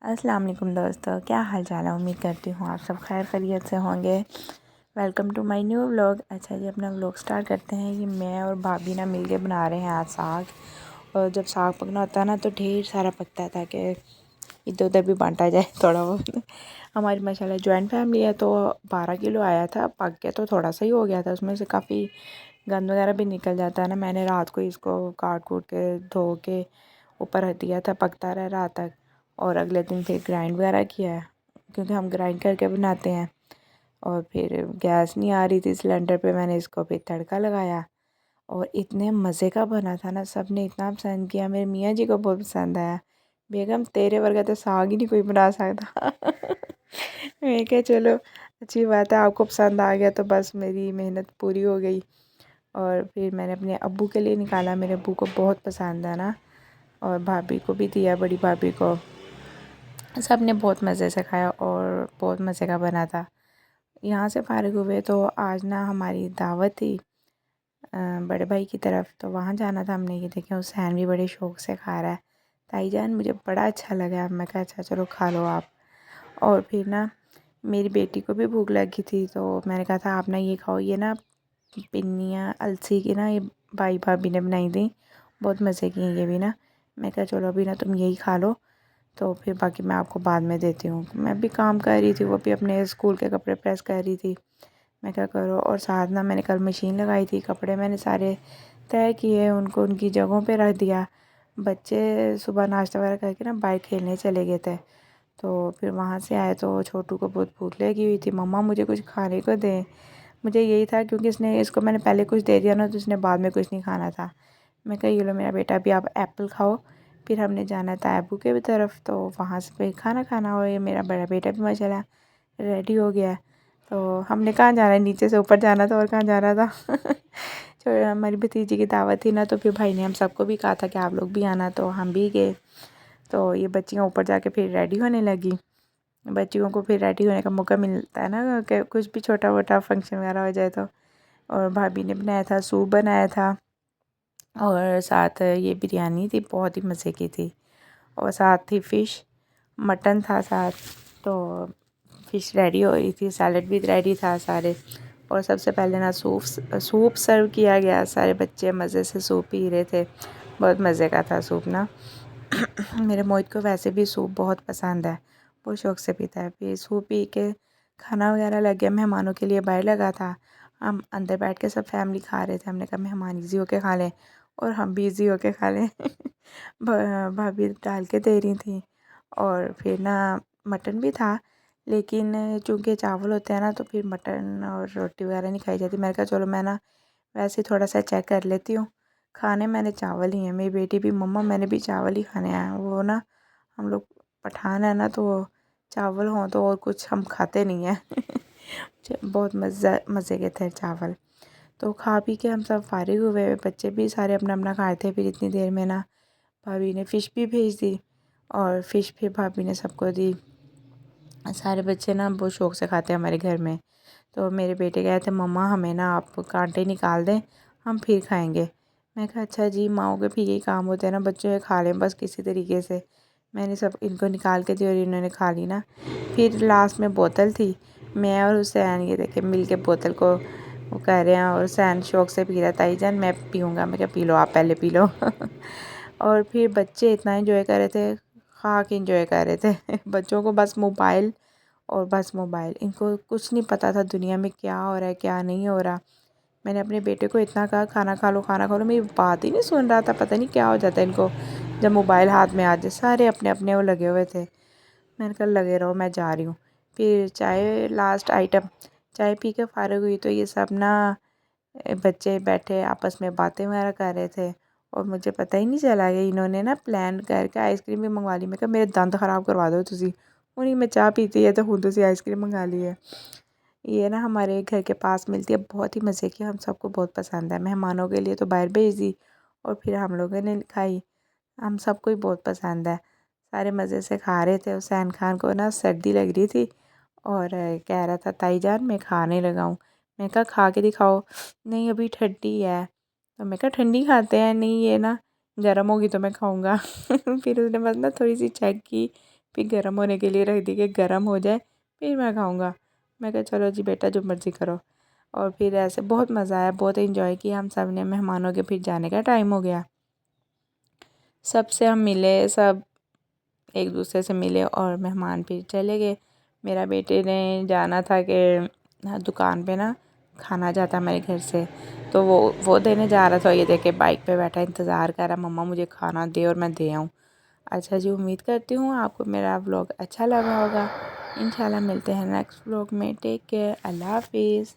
अस्सलाम वालेकुम दोस्तों, क्या हाल चाल है। उम्मीद करती हूँ आप सब खैर खैरियत से होंगे। Welcome to my new vlog. अच्छा जी, अपना व्लॉग स्टार्ट करते हैं। ये मैं और भाभी ना मिलके बना रहे हैं आज साग। और जब साग पकना होता है ना तो ढेर सारा पकता है ताकि इधर उधर भी बांटा जाए थोड़ा बहुत। हमारी माशाल्लाह जॉइंट फैमिली है तो 12 किलो आया था। पक के तो थोड़ा सा ही हो गया था, उसमें से काफ़ी गंद वगैरह भी निकल जाता है ना। मैंने रात को इसको काट कूट के धो के ऊपर रख दिया था, पकता रहा रात तक। और अगले दिन फिर ग्राइंड वगैरह किया है, क्योंकि हम ग्राइंड करके बनाते हैं। और फिर गैस नहीं आ रही थी सिलेंडर पे, मैंने इसको फिर तड़का लगाया और इतने मज़े का बना था ना। सब ने इतना पसंद किया, मेरे मियाँ जी को बहुत पसंद आया। बेगम तेरे वर्गा तो साग ही नहीं कोई बना सकता। मैं क्या, चलो अच्छी बात है, आपको पसंद आ गया तो बस मेरी मेहनत पूरी हो गई। और फिर मैंने अपने अब्बू के लिए निकाला, मेरे अब्बू को बहुत पसंद है ना। और भाभी को भी दिया, बड़ी भाभी को। सब ने बहुत मज़े से खाया और बहुत मज़े का बना था। यहाँ से फ़ारिग हुए तो आज ना हमारी दावत थी बड़े भाई की तरफ, तो वहाँ जाना था हमने। ये देखें, हुसैन भी बड़े शौक़ से खा रहा है। ताई जान मुझे बड़ा अच्छा लगा, मैं कहा अच्छा चलो खा लो आप। और फिर ना मेरी बेटी को भी भूख लगी थी तो मैंने कहा था आप ना ये खाओ। ये ना पिन्नियाँ अलसी की ना, ये भाई भाभी ने बनाई थी, बहुत मज़े की हैं ये भी ना। मैं कहा चलो अभी ना तुम यही खा लो, तो फिर बाकी मैं आपको बाद में देती हूँ। मैं भी काम कर रही थी, वो भी अपने स्कूल के कपड़े प्रेस कर रही थी। मैं क्या करो, और साथ ना मैंने कल मशीन लगाई थी, कपड़े मैंने सारे तय किए, उनको उनकी जगहों पे रख दिया। बच्चे सुबह नाश्ता वगैरह करके ना बाहर खेलने चले गए थे। तो फिर वहाँ से आए तो छोटू को बहुत भूख लगी हुई थी, मम्मा मुझे कुछ खाने को दें। मुझे यही था क्योंकि इसको मैंने पहले कुछ दे दिया ना, तो इसने बाद में कुछ नहीं खाना था। मैं कही ये लो मेरा बेटा, अभी आप एप्पल खाओ। फिर हमने जाना था अबू के तरफ, तो वहाँ से फिर खाना खाना। और ये मेरा बड़ा बेटा भी माशाल्लाह रेडी हो गया है। तो हमने कहाँ जाना है, नीचे से ऊपर जाना था, और कहाँ जाना था। तो हमारी भतीजी की दावत थी ना, तो फिर भाई ने हम सबको भी कहा था कि आप लोग भी आना, तो हम भी गए। तो ये बच्चियाँ ऊपर जाके फिर रेडी होने लगी। बच्चियों को फिर रेडी होने का मौका मिलता है ना, कि कुछ भी छोटा मोटा फंक्शन वगैरह हो जाए तो। और भाभी ने बनाया था, सूप बनाया था, और साथ ये बिरयानी थी, बहुत ही मज़े की थी। और साथ थी फ़िश, मटन था साथ। तो फ़िश रेडी हो रही थी, सैलड भी रेडी था सारे। और सबसे पहले ना सूप सर्व किया गया, सारे बच्चे मज़े से सूप पी रहे थे, बहुत मज़े का था सूप ना। मेरे मोहित को वैसे भी सूप बहुत पसंद है, बहुत शौक़ से पीता है। फिर सूप पी के खाना वगैरह लग गया, मेहमानों के लिए बाहर लगा था। हम अंदर बैठ के सब फैमिली खा रहे थे। हमने कहा मेहमान इजी होके खा लें और हम भी इजी होके खा लें। भाभी डाल के दे रही थी। और फिर ना मटन भी था, लेकिन चूँकि चावल होते हैं ना, तो फिर मटन और रोटी वगैरह नहीं खाई जाती। मैंने कहा चलो मैं ना वैसे ही थोड़ा सा चेक कर लेती हूँ। खाने मैंने चावल ही हैं, मेरी बेटी भी मम्मा मैंने भी चावल ही खाने हैं। वो ना हम लोग पठान है ना, तो चावल हों तो और कुछ हम खाते नहीं हैं। बहुत मज़े के थे चावल। तो खा पी के हम सब फारिग हुए, बच्चे भी सारे अपना अपना खाए थे। फिर इतनी देर में ना भाभी ने फ़िश भी भेज दी, और फ़िश फिर भाभी ने सबको दी। सारे बच्चे ना बहुत शौक़ से खाते हैं हमारे घर में। तो मेरे बेटे कहे थे मम्मा हमें ना आप कांटे निकाल दें, हम फिर खाएंगे। मैं कहा अच्छा जी, माओ के भी यही काम होते हैं ना, बच्चों ये खा लें बस किसी तरीके से। मैंने सब इनको निकाल के दी और इन्होंने खा ली ना। फिर लास्ट में बोतल थी, मैं और हुसैन ये देखे मिल के बोतल को वो कर रहे हैं, और हुसैन शौक़ से पी रहा था। ताई जान मैं पीऊँगा, मैं क्या पी लो आप पहले पी लो। और फिर बच्चे इतना एंजॉय कर रहे थे, खा के एंजॉय कर रहे थे। बच्चों को बस मोबाइल और बस मोबाइल, इनको कुछ नहीं पता था दुनिया में क्या हो रहा है क्या नहीं हो रहा। मैंने अपने बेटे को इतना कहा खाना खा लो खाना खा लो, मेरी बात ही नहीं सुन रहा था। पता नहीं क्या हो जाता है इनको जब मोबाइल हाथ में आ जाए। सारे अपने अपने वो लगे हुए थे। मैंने कहा लगे रहो, मैं जा रही हूँ। फिर चाय लास्ट आइटम, चाय पी के फ़ारिग हुई तो ये सब ना बच्चे बैठे आपस में बातें वगैरह कर रहे थे। और मुझे पता ही नहीं चला कि इन्होंने ना प्लान करके आइसक्रीम भी मंगवा ली। मैं कहा मेरे दंद ख़राब करवा दो तुसी, उन्हीं में चाह पीती है तो खुद तुसी आइसक्रीम मंगा ली है। ये ना हमारे घर के पास मिलती है, बहुत ही मज़े की, हम सबको बहुत पसंद है। मेहमानों के लिए तो बाहर भेज दी और फिर हम लोगों ने खाई, हम सबको ही बहुत पसंद है। सारे मज़े से खा रहे थे। हुसैन खान को ना सर्दी लग रही थी और कह रहा था ताई जान मैं खाने लगा हूँ। मैं कहा खा के दिखाओ, नहीं अभी ठंडी है। तो मैं कहा ठंडी खाते हैं, नहीं ये ना गर्म होगी तो मैं खाऊंगा। फिर उसने बस ना थोड़ी सी चेक की, फिर गर्म होने के लिए रख दी कि गर्म हो जाए फिर मैं खाऊंगा। मैं कहा चलो जी बेटा जो मर्ज़ी करो। और फिर ऐसे बहुत मज़ा आया, बहुत इन्जॉय किया हम सब ने। मेहमानों के फिर जाने का टाइम हो गया, सबसे हम मिले, सब एक दूसरे से मिले और मेहमान फिर चले गए। मेरा बेटे ने जाना था कि दुकान पे ना खाना जाता मेरे घर से, तो वो देने जा रहा था। ये देख के बाइक पे बैठा इंतज़ार कर रहा, मम्मा मुझे खाना दे और मैं दे आऊँ। अच्छा जी, उम्मीद करती हूँ आपको मेरा व्लॉग अच्छा लगा होगा। इंशाल्लाह मिलते हैं नेक्स्ट व्लॉग में। टेक केयर, अल्लाह हाफिज़।